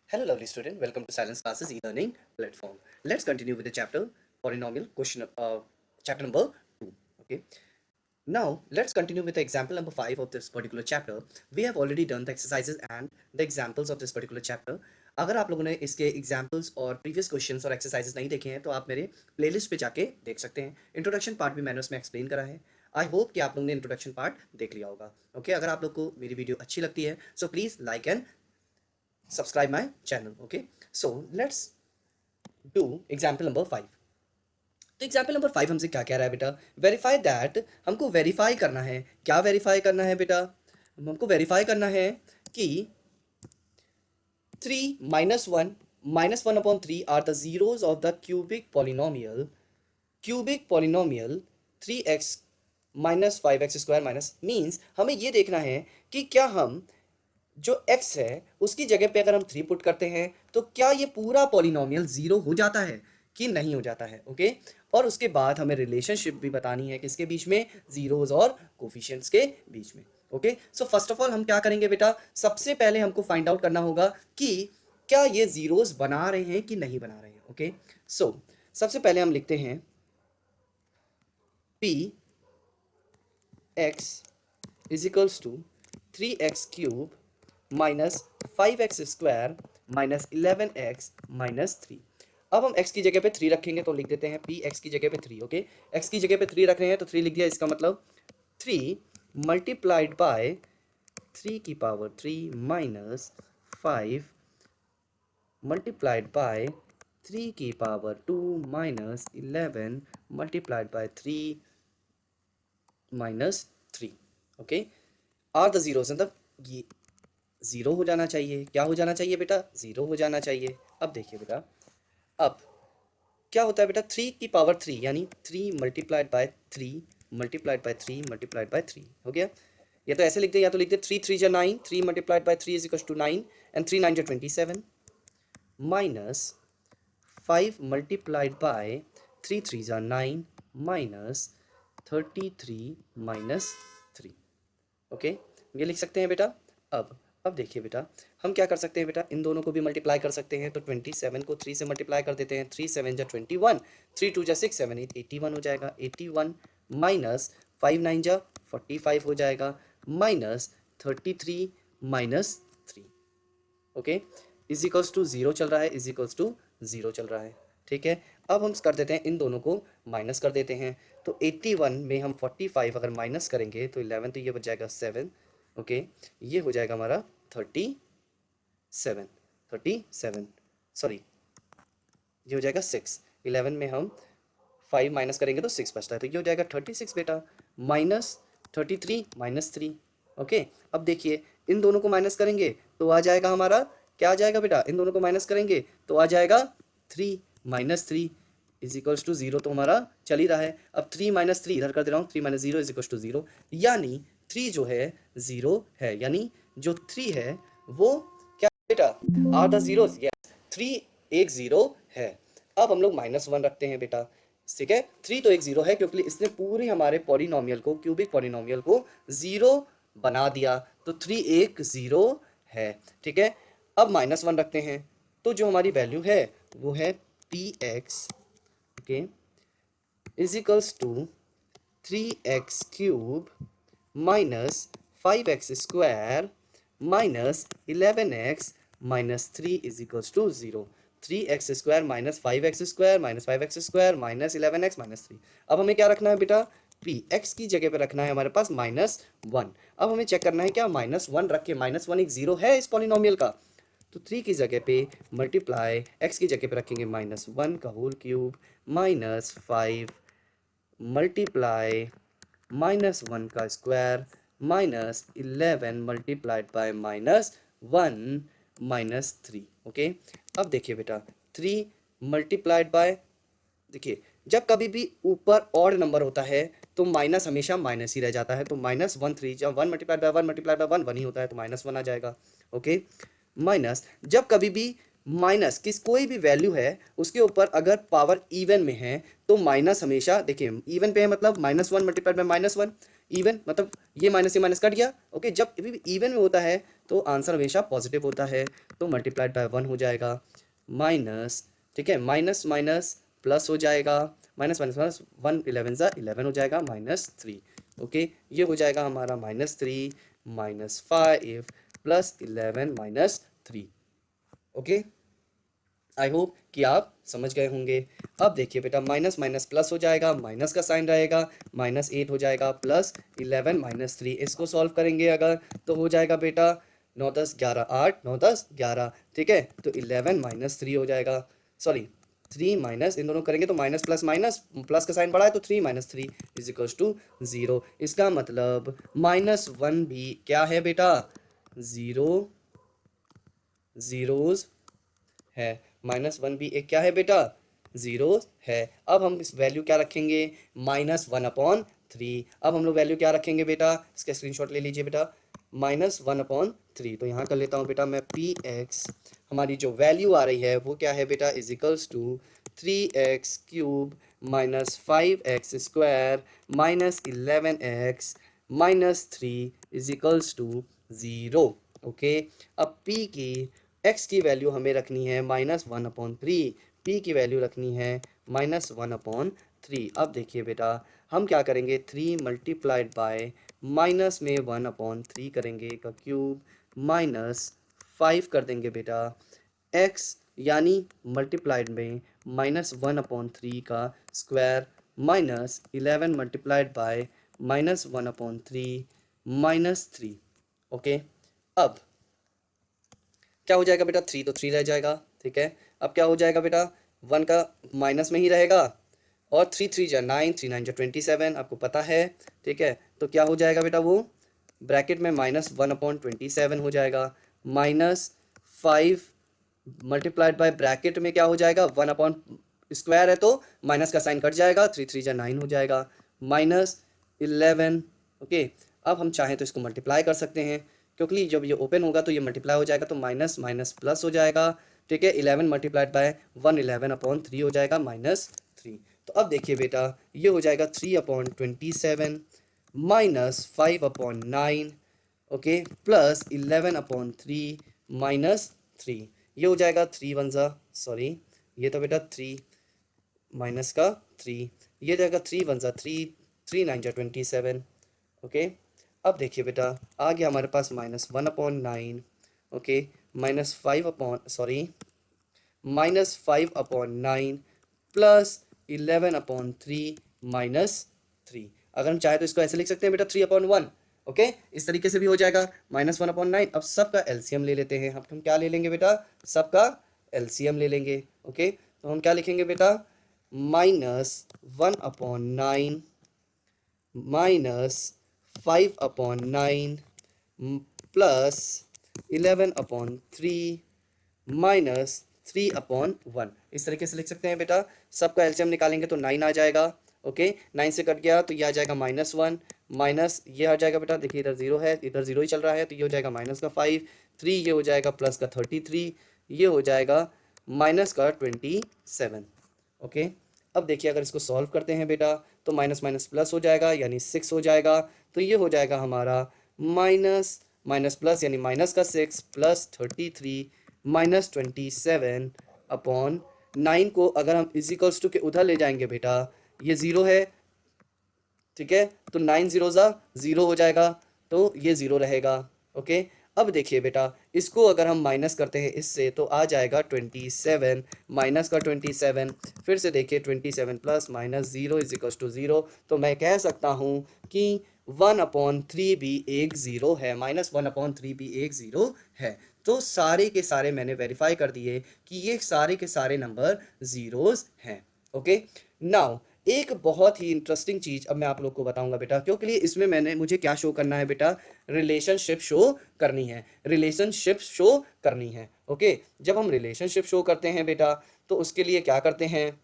Hello, lovely student. Welcome to Silence Classes e-learning platform. Let's continue with the chapter polynomial question, chapter number 2. Okay. Now, let's continue with the example number 5 of this particular chapter. We have already done the exercises and the examples of this particular chapter. अगर आप लोगों ने इसके examples और previous questions और exercises नहीं देखे हैं तो आप मेरे प्लेलिस्ट पे जाके देख सकते हैं. इंट्रोडक्शन पार्ट भी मैंने उसमें एक्सप्लेन करा है. आई होप कि आप लोगों ने इंट्रोडक्शन पार्ट देख लिया होगा. ओके अगर आप लोग को मेरी वीडियो अच्छी लगती है so please like and subscribe my channel. Okay, so let's do example number 5. तो एग्जाम्पल नंबर 5 हमसे क्या कह रहा है बेटा? Verify that. हमको वेरीफाई करना है. क्या वेरीफाई करना है बेटा? हमको वेरीफाई करना है कि 3 minus 1 upon 3 are the zeros of the cubic polynomial 3x minus 5x square minus means हमें ये देखना है कि क्या हम जो x है उसकी जगह पे अगर हम 3 पुट करते हैं तो क्या ये पूरा पॉलिनोमियल जीरो हो जाता है कि नहीं हो जाता है. ओके और उसके बाद हमें रिलेशनशिप भी बतानी है किसके बीच में? जीरोस और कोफिशिएंट्स के बीच में. Okay so first of all हम क्या करेंगे बेटा? सबसे पहले हमको फाइंड आउट करना होगा कि क्या ये जीरोस बना रहे हैं कि नहीं बना रहे हैं. ओके सो सबसे पहले हम लिखते हैं p x is equals to 3x cube minus 5x square minus 11x minus 3. अब हम x की जगह पे 3 रखेंगे तो लिख देते हैं p x की जगह पे 3. ओके x की जगह पे 3 रख रहे हैं तो 3 लिख दिया. इसका मतलब 3 मल्टीप्लाइड बाय 3 की पावर 3 माइनस 5 मल्टीप्लाइड बाय 3 की power 2 minus 11 multiplied by 3 minus 3. Okay are the zeros मतलब ये जीरो हो जाना चाहिए. क्या हो जाना चाहिए बेटा? जीरो हो जाना चाहिए. अब देखिए बेटा अब क्या होता है बेटा? 3 की पावर 3 यानी 3 multiplied by 3 multiplied by 3 multiplied by 3 हो गया. या तो ऐसे लिख दे या तो लिख दे 3 3 जा 9 3 multiplied by 3 is equal to 9 and 3 9 जा 27 माइनस 5 मल्टीप्लाइड बाय 3 3 जा 9 माइनस 33 माइनस 3. ओके ये लिख सकते हैं बेटा. अब देखिए बेटा हम क्या कर सकते हैं बेटा? इन दोनों को भी मल्टीप्लाई कर सकते हैं. तो 27 को 3 से मल्टीप्लाई कर देते हैं. 3 7 जा 21 3 2 जा 6 7 8 81 हो जाएगा. 81 माइनस 5 9 जा 45 हो जाएगा minus 33 minus 3. Okay is equals to 0 चल रहा है. इज इक्वल्स टू 0 चल रहा है. ठीक है अब हम कर देते हैं इन दोनों को माइनस कर देते हैं. तो 81 में हम 45 अगर माइनस करेंगे तो 11 तो ये बच जाएगा 7. ओके ये हो जाएगा हमारा 37 सॉरी ये हो जाएगा 6. 11 में हम 5 माइनस करेंगे तो 6 बचता है तो ये हो जाएगा 36 बेटा माइनस 33 माइनस 3. ओके अब देखिए इन दोनों को माइनस करेंगे तो आ जाएगा हमारा क्या आ जाएगा बेटा? इन दोनों को माइनस करेंगे तो आ जाएगा 3 माइनस 3 इज इक्वल्स टू 0. तो हमारा चल ही रहा है. अब 3 माइनस 3 इधर कर दे रहा हूँ. 3 माइनस 0 इज इक्वल्स टू 0 यानी 3 जो है 0 है. यानी जो 3 है वो क्या बेटा? Are the zeros. यस 3 एक 0 है. अब हम लोग -1 रखते हैं बेटा. ठीक है 3 तो एक 0 है क्योंकि इसने पूरे हमारे पॉलिनोमियल को क्यूबिक पॉलिनोमियल को 0 बना दिया. तो 3 एक 0 है. ठीक है अब -1 रखते हैं तो जो हमारी वैल्यू है वो है px okay is equals to 3x cube minus 5x square minus 11x minus 3 is equals to 0. 3x square minus 5x square minus 5x square minus 11x minus 3. अब हमें क्या रखना है बेटा? p x की जगह पे रखना है हमारे पास -1. अब हमें चेक करना है क्या -1 रख के -1 एक 0 है इस पॉलिनोमियल का. तो 3 की जगह पे मल्टीप्लाई x की जगह पे रखेंगे -1 का होल क्यूब माइनस 5 मल्टीप्लाई -1 का square minus 11 multiplied bye -1 minus 3. Okay अब देखिए बेटा 3 मल्टीप्लाइड बाय देखिए जब कभी भी ऊपर ऑड नंबर होता है तो माइनस हमेशा माइनस ही रह जाता है. तो -1 3 जब 1 मल्टीप्लाइड बाय 1 मल्टीप्लाइड बाय 1 1 ही होता है तो -1 आ जाएगा. ओके माइनस जब कभी भी माइनस किस कोई भी वैल्यू है उसके ऊपर अगर पावर इवन में है तो माइनस हमेशा देखिए इवन पे है मतलब -1 मल्टीप्लाइड बाय -1 इवन मतलब ये माइनस से माइनस कट गया। ओके, जब इवन में होता है तो आंसर हमेशा पॉजिटिव होता है, तो मल्टीप्लाइड बाय 1 हो जाएगा, माइनस, ठीक है, माइनस माइनस प्लस हो जाएगा, माइनस माइनस माइनस 1 11 ज़ा 11 हो जाएगा -3। ओके, ये हो जाएगा हमारा -3 -5 प्लस 11 -3। ओके, आई होप कि आप समझ गए होंगे। अब देखिए बेटा, माइनस माइनस प्लस हो जाएगा, माइनस का साइन रहेगा, -8 हो जाएगा प्लस 11 -3। इसको सॉल्व करेंगे अगर तो हो जाएगा बेटा 9 10 11 8 9 10 11, ठीक है, तो 11 -3 हो जाएगा, सॉरी 3 माइनस, इन दोनों करेंगे तो माइनस प्लस माइनस, प्लस का साइन बढ़ा है तो 3 -3 इज इक्वल्स टू 0। इसका मतलब -1 भी क्या है बेटा, 0 जीरोज है, -1 भी एक क्या है बेटा, जीरो है। अब हम इस वैल्यू क्या रखेंगे, -1/3। अब हम लोग वैल्यू क्या रखेंगे बेटा, इसका स्क्रीनशॉट ले लीजिए बेटा, -1/3। तो यहाँ कर लेता हूँ बेटा मैं पी एक्स, हमारी जो वैल्यू आ रही है वो क्या है बेटा, is equals to 3x³ -5x² -11x -3 is equals to 0। Okay, अब p की x की वैल्यू हमें रखनी है -1/3, p की वैल्यू रखनी है -1/3। अब देखिए बेटा, हम क्या करेंगे, 3 मल्टीप्लाइड बाय माइनस में 1/3 करेंगे का क्यूब, -5 कर देंगे बेटा, x यानी मल्टीप्लाइड में -1/3 का स्क्वायर, -11 मल्टीप्लाइड बाय -1/3 -3। ओके, अब क्या हो जाएगा बेटा, 3 तो 3 रह जाएगा, ठीक है। अब क्या हो जाएगा बेटा, 1 का माइनस में ही रहेगा, और 3 3 जा 9, 3 9 जा 27, आपको पता है, ठीक है। तो क्या हो जाएगा बेटा, वो ब्रैकेट में -1/27 हो जाएगा, -5 मल्टीप्लाइड बाय ब्रैकेट में क्या हो जाएगा, 1/स्क्वायर है तो माइनस का साइन कट जाएगा, 3 3 जा 9 हो जाएगा, -11। ओके, अब हम चाहें तो इसको मल्टीप्लाई कर सकते हैं, क्योंकि जब ये ओपन होगा तो ये मल्टीप्लाई हो जाएगा, तो माइनस माइनस प्लस हो जाएगा, ठीक है। 11 मल्टीप्लाइड बाय 111/3 हो जाएगा -3। तो अब देखिए बेटा, ये हो जाएगा 3/27 -5/9, ओके, प्लस 11/3 -3। ये हो जाएगा 3 1 ज़ा, सॉरी ये तो बेटा 3 माइनस का 3, ये जाएगा 3 1 ज़ा 3, 3 9 जा 27। ओके, अब देखिए बेटा, आ गया हमारे पास -1/9, ओके, -5/9 प्लस 11/3 -3। अगर हम चाहे तो इसको ऐसे लिख सकते हैं बेटा 3/1, ओके, इस तरीके से भी हो जाएगा, -1/9। अब सबका एलसीएम ले लेते हैं, अब हम क्या ले लेंगे बेटा, सबका एलसीएम ले लेंगे। ओके, तो हम क्या लिखेंगे बेटा, -1/9 -5/9 प्लस 11/3 -3/1, इस तरीके से लिख सकते हैं बेटा। सबका एलसीएम निकालेंगे तो 9 आ जाएगा। ओके, 9 से कट गया तो ये आ जाएगा -1, माइनस ये आ जाएगा बेटा, देखिए इधर 0 है, इधर 0 ही चल रहा है, तो ये हो जाएगा माइनस का 5, 3 ये हो जाएगा प्लस का 33, ये हो जाएगा माइनस का 27। ओके, अब देखिए अगर इसको सॉल्व करते हैं बेटा, तो माइनस माइनस प्लस हो जाएगा यानी 6 हो जाएगा, तो ये हो जाएगा हमारा माइनस माइनस प्लस यानी माइनस का 6 प्लस 33 -27/9 को अगर हम इजिकल्स टू के उधर ले जाएंगे बेटा, ये 0 है, ठीक है, तो 9 0 ज़ा 0 हो जाएगा, तो ये 0 रहेगा। ओके, अब देखिए बेटा, इसको अगर हम माइनस करते हैं इससे तो आ जाएगा 27 माइनस का 27, फिर से देखिए 27 प्लस -0 इज इक्वल्स टू 0, तो मैं कह सकता हूँ कि 1/3 भी एक 0 है, -1/3 भी एक 0 है। तो सारे के सारे मैंने वेरीफाई कर दिए कि ये सारे के सारे नंबर ज़ीरोज़ हैं। ओके, नाउ एक बहुत ही इंटरेस्टिंग चीज़ अब मैं आप लोग को बताऊंगा बेटा, क्योंकि इसमें मुझे क्या शो करना है बेटा, रिलेशनशिप शो करनी है, रिलेशनशिप शो करनी है। ओके, जब हम रिलेशनशिप शो करते हैं बेटा, तो उसके लिए क्या करते हैं,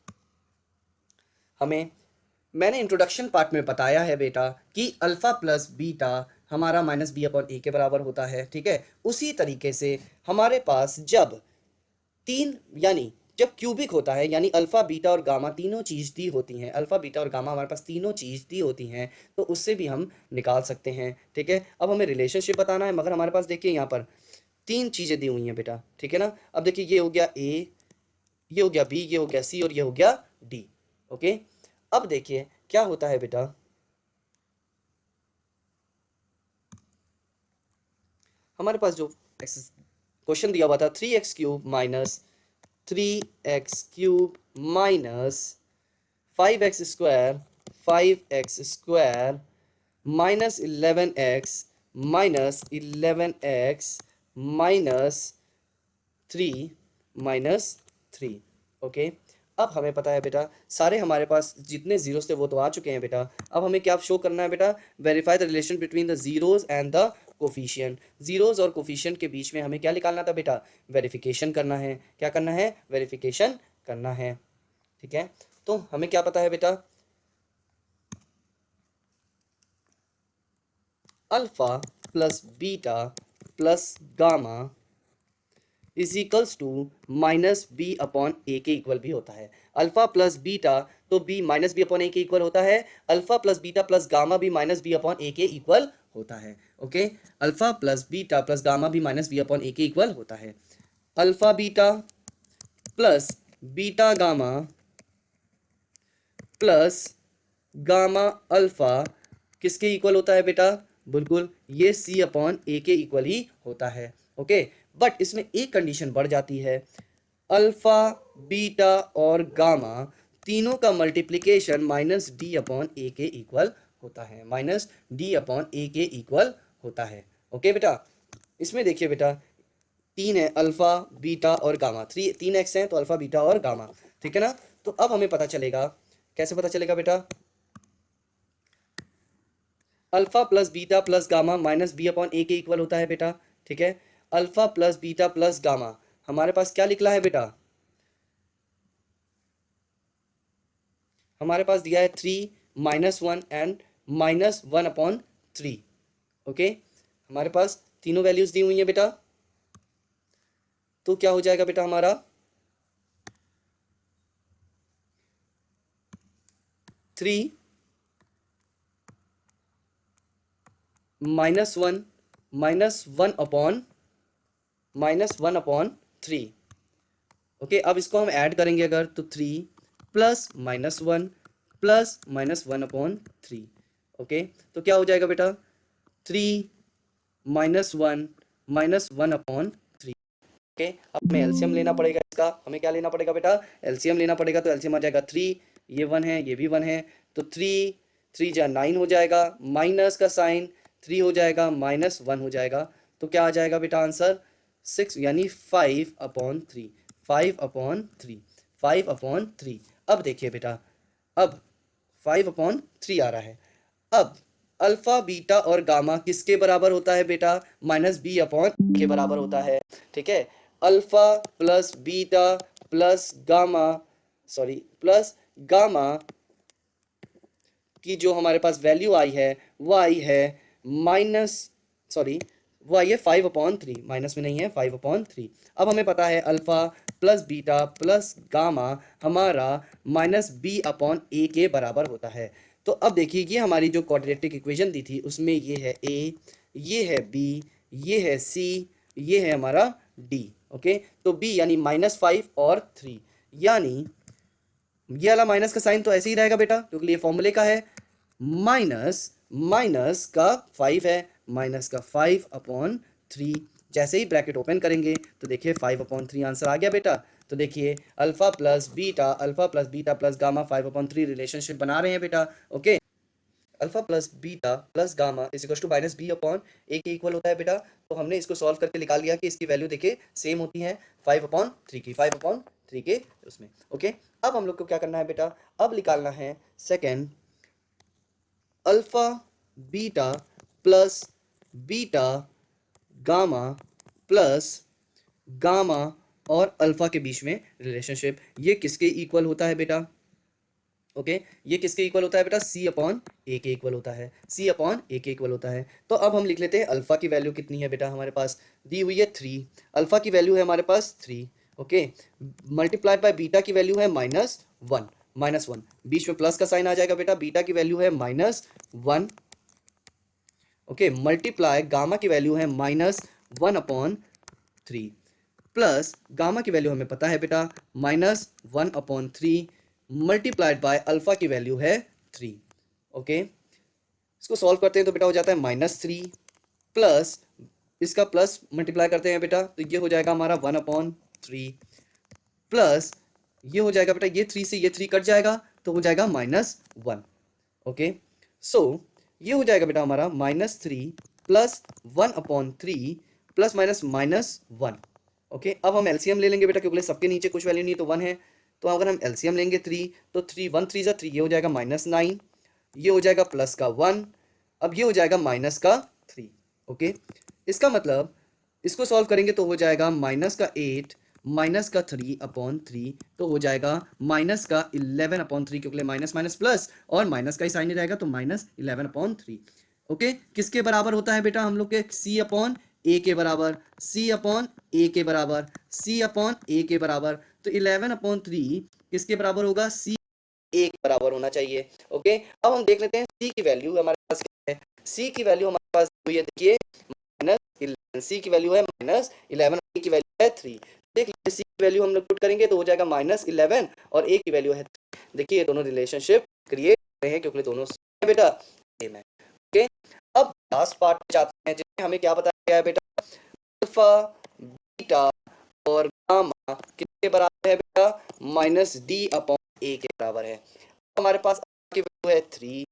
मैंने इंट्रोडक्शन पार्ट में बताया है बेटा कि अल्फ़ा प्लस बीटा हमारा -b/a के बराबर होता है, ठीक है। उसी तरीके से हमारे पास जब 3 यानी जब क्यूबिक होता है यानी अल्फा बीटा और गामा तीनों चीज दी होती हैं, अल्फा बीटा और गामा हमारे पास तीनों चीज दी होती हैं, तो उससे भी हम निकाल सकते हैं। ठीक है, अब हमें रिलेशनशिप बताना है, मगर हमारे पास देखिए यहाँ पर तीन चीजें दी हुई हैं बेटा। ठीक है ना, अब देखिए ये हो गया ए, ये हो गया बी, ये हो गया सी और ये हो गया डी। ओके, अब देखिए क्या होता है बेटा, हमारे पास जो क्वेश्चन दिया हुआ था 3x³ minus 3x³ minus 5x² 5x² minus 11x minus 11x minus 3 minus 3। Okay, अब हमें पता है बेटा सारे हमारे पास जितने जीरोस थे वो तो आ चुके हैं बेटा। अब हमें क्या शो करना है बेटा, verify the relation between the zeros and the coefficient. Zeros और कोफिशिएंट के बीच में हमें क्या निकालना था बेटा, वेरिफिकेशन करना है। क्या करना है, वेरिफिकेशन करना है। ठीक है, तो हमें क्या पता है बेटा, alpha plus beta plus gamma is equals to minus B upon A के इक्वल भी होता है। अल्फा प्लस बीटा तो B minus B upon A के इक्वल होता है, alpha plus beta plus gamma भी माइनस बी अपॉन ए के इक्वल होता है। Okay, alpha plus beta plus gamma भी माइनस बी अपॉन ए के इक्वल होता है। Alpha beta plus beta gamma plus gamma alpha किसके इक्वल होता है बेटा, बिल्कुल ये सी अपॉन ए के इक्वल ही होता है। ओके, बट इसमें एक कंडीशन बढ़ जाती है, अल्फा बीटा और गामा तीनों का multiplication minus D upon A के इक्वल होता है, माइनस डी अपॉन ए के इक्वल होता है। ओके बेटा, इसमें देखिए बेटा तीन है, अल्फा बीटा और गामा, तीन एक्स हैं तो अल्फा बीटा और गामा। ठीक है ना, तो अब हमें पता चलेगा, कैसे पता चलेगा बेटा, alpha plus beta plus gamma minus B upon A के इक्वल होता है बेटा। ठीक है, alpha plus beta plus gamma हमारे पास क्या निकला है बेटा, हमारे पास दिया है 3 -1 एंड -1 अपॉन 3। ओके, हमारे पास तीनों वैल्यूज दी हुई है बेटा, तो क्या हो जाएगा बेटा हमारा, थ्री -1 अपॉन -1/3। ओके, अब इसको हम ऐड करेंगे अगर तो 3 प्लस -1 प्लस -1/3। ओके, तो क्या हो जाएगा बेटा, 3 -1 -1/3। ओके, अब हमें एलसीएम लेना पड़ेगा इसका, हमें क्या लेना पड़ेगा बेटा, एलसीएम लेना पड़ेगा। तो एलसीएम आ जाएगा 3, ये 1 है ये भी 1 है, तो 3 जा 9 हो जाएगा, माइनस का साइन 3 हो जाएगा, -1 हो जाएगा, तो क्या आ जाएगा बेटा आंसर 6 यानी 5/3, 5/3, 5/3। अब देखिए बेटा, अब 5/3 आ रहा है। अब अल्फा बीटा और गामा किसके बराबर होता है बेटा, -b अपॉन के बराबर होता है। ठीक है, alpha plus beta plus gamma, sorry plus gamma की जो हमारे पास वैल्यू आई है वो आई है वो आई है 5/3, माइनस में नहीं है, 5/3। अब हमें पता है alpha plus beta plus gamma हमारा -b अपॉन ए के बराबर होता है। तो अब देखिए ये हमारी जो क्वाड्रेटिक इक्वेशन दी थी उसमें ये है a, ये है b, ये है c, ये है हमारा d। ओके, तो b यानी -5 और 3, यानी ये वाला माइनस का साइन तो ऐसे ही रहेगा बेटा क्योंकि ये फॉर्मूले का है, माइनस का 5 है, -5/3। जैसे ही ब्रैकेट ओपन करेंगे तो देखिए 5/3 आंसर आ गया बेटा। तो देखिए alpha plus beta plus gamma 5/3 relationship बना रहे हैं बेटा। Okay, alpha plus beta plus gamma is equal to -b upon A के इक्वल होता है बेटा। तो हमने इसको सॉल्व करके निकाल लिया कि इसकी वैल्यू देखिए सेम होती है 5/3 की, 5/3 के उसमें। ओके, अब हम लोग को क्या करना है बेटा, अब निकालना है second, alpha beta plus beta gamma plus gamma और अल्फा के बीच में रिलेशनशिप, ये किसके इक्वल होता है बेटा। ओके, ये किसके इक्वल होता है बेटा, c अपॉन ए के इक्वल होता है, c अपॉन ए के इक्वल होता है। तो अब हम लिख लेते हैं अल्फा की वैल्यू कितनी है बेटा, हमारे पास दी हुई है 3, अल्फा की वैल्यू है हमारे पास 3। ओके, मल्टीप्लाइड बाय बीटा की वैल्यू है -1, -1, बीच में प्लस का साइन आ जाएगा बेटा, बीटा की वैल्यू है -1, ओके, मल्टीप्लाई गामा की वैल्यू है -1/3 प्लस गामा की वैल्यू हमें पता है बेटा -1/3 मल्टीप्लाइड बाय अल्फा की वैल्यू है 3। ओके, इसको सॉल्व करते हैं तो बेटा हो जाता है -3 प्लस इसका प्लस मल्टीप्लाई करते हैं बेटा तो ये हो जाएगा हमारा 1/3 प्लस ये हो जाएगा बेटा, ये 3 से ये 3 कट जाएगा तो हो जाएगा -1। ओके, सो ये हो जाएगा बेटा हमारा -3 प्लस 1/3 प्लस माइनस -1। ओके, अब हम एलसीएम ले लेंगे बेटा, क्योंकि सबके नीचे कुछ वैल्यू नहीं तो 1 है, तो अगर हम एलसीएम लेंगे 3 तो 3 1 3 3, ये हो जाएगा -9, ये हो जाएगा प्लस का 1, अब ये हो जाएगा माइनस का 3। ओके, इसका मतलब इसको सॉल्व करेंगे तो हो जाएगा -8 माइनस का 3/3 तो हो जाएगा -11/3, क्योंकि माइनस माइनस प्लस और माइनस का ही साइन रहेगा तो -11/3। ओके, किसके बराबर होता है बेटा हम लोग के C/A के बराबर, C/A के बराबर, C/A के बराबर, तो 11/3 किसके बराबर होगा, C A के बराबर होना चाहिए। ओके, अब हम देख लेते हैं C की वैल्यू हमारे पास क्या है। C की वैल्यू हमारे पास हुई है, देखिए -11, C की वैल्यू है -11, A की वैल्यू है 3। देख लीजिए C की वैल्यू हम लोग पुट करेंगे तो हो जाएगा -11 और A की वैल्यू है 3। देखिए ये दोनों रिलेशनशिप क्रिएट करते हैं क्योंकि दोनों बेटा सेम है। ओके, अब लास्ट पार्ट में जाते हैं जिसमें हमें क्या बताया गया है बेटा, अल्फा बीटा और गामा किसके बराबर है बेटा, -D/A के बराबर है। हमारे पास की वैल्यू है 3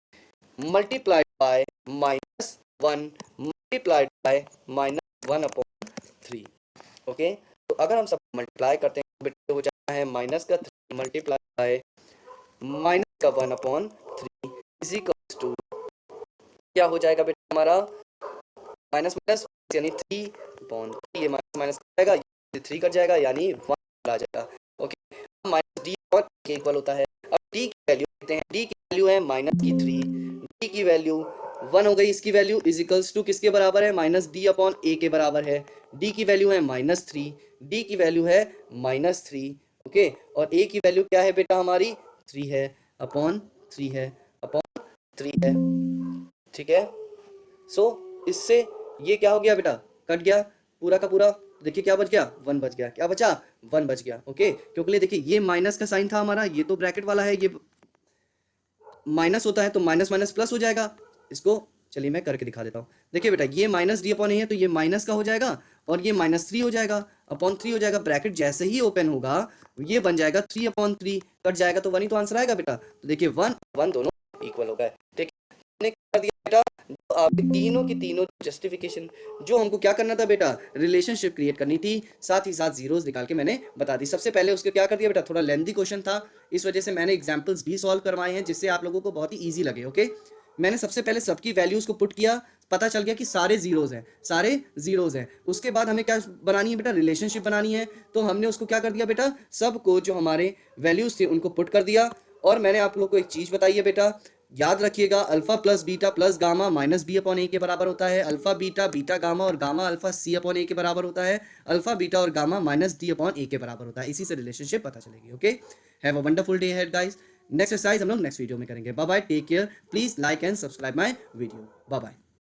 multiplied bye -1 multiplied by -1/3। Okay, तो अगर हम सब मल्टीप्लाई करते हैं तो हो जाता है -3 multiply by -1/3 is equals to क्या हो जाएगा बेटा हमारा, माइनस माइनस यानी 3/3, ये माइनस माइनस कट जाएगा, ये 3 कट जाएगा यानी 1 आ जाएगा। ओके, -D और के इक्वल होता है। अब D की वैल्यू देखते हैं, D की वैल्यू है -3, D की वैल्यू 1 हो गई, इसकी वैल्यू इज इक्वल्स टू किसके बराबर है, -D/A के बराबर है। D की वैल्यू है -3, D की वैल्यू है -3। ओके, और A की वैल्यू क्या है बेटा हमारी 3 है, अपॉन 3 है, अपॉन 3 है। ठीक है, सो इससे ये क्या हो गया बेटा, कट गया पूरा का पूरा, देखिए क्या बच गया, 1 बच गया, क्या बचा 1 बच गया। ओके, क्योंकि देखिए ये माइनस का साइन था हमारा, ये तो ब्रैकेट वाला है, ये माइनस होता है तो माइनस माइनस प्लस हो जाएगा। इसको चलिए मैं करके दिखा देता हूँ। देखिए बेटा ये -D/A है तो ये माइनस का हो जाएगा और ये -3 हो जाएगा, अपॉन 3 हो जाएगा, ब्रैकेट जैसे ही ओपन होगा ये बन जाएगा 3/3, कट जाएगा तो 1 ही तो आंसर आएगा बेटा। तो देखिए 1 1 दोनों इक्वल हो गए। ठीक है, कर दिया बेटा, आपके तीनों की तीनों जस्टिफिकेशन, जो हमको क्या करना था बेटा, रिलेशनशिप क्रिएट करनी थी, साथ ही साथ जीरोस निकाल के मैंने बता दी। सबसे पहले उसके क्या कर दिया बेटा, थोड़ा लेंथी क्वेश्चन था, इस वजह से मैंने एग्जांपल्स भी सॉल्व करवाए हैं जिससे आप लोगों को बहुत ही इजी लगे। ओके, मैंने सबसे पहले सबकी वैल्यूज को पुट किया, पता चल गया कि सारे जीरोज हैं, सारे जीरोज हैं। उसके बाद हमें क्या बनानी है बेटा, रिलेशनशिप बनानी है, तो हमने उसको क्या कर दिया बेटा, सबको जो हमारे वैल्यूज थे उनको पुट कर दिया। और मैंने आप लोगों को एक चीज बताई है बेटा, याद रखिएगा, alpha plus beta plus gamma -B/A के बराबर होता है, अल्फा बीटा बीटा गामा और गामा अल्फा C/A के बराबर होता है, अल्फा बीटा और गामा -D/A के बराबर होता है। इसी से रिलेशनशिप पता चलेगी। Okay, have a wonderful day ahead guys. Next exercise हम लोग नेक्स्ट वीडियो में करेंगे। Bye bye, take care, please like and subscribe my video. Bye bye.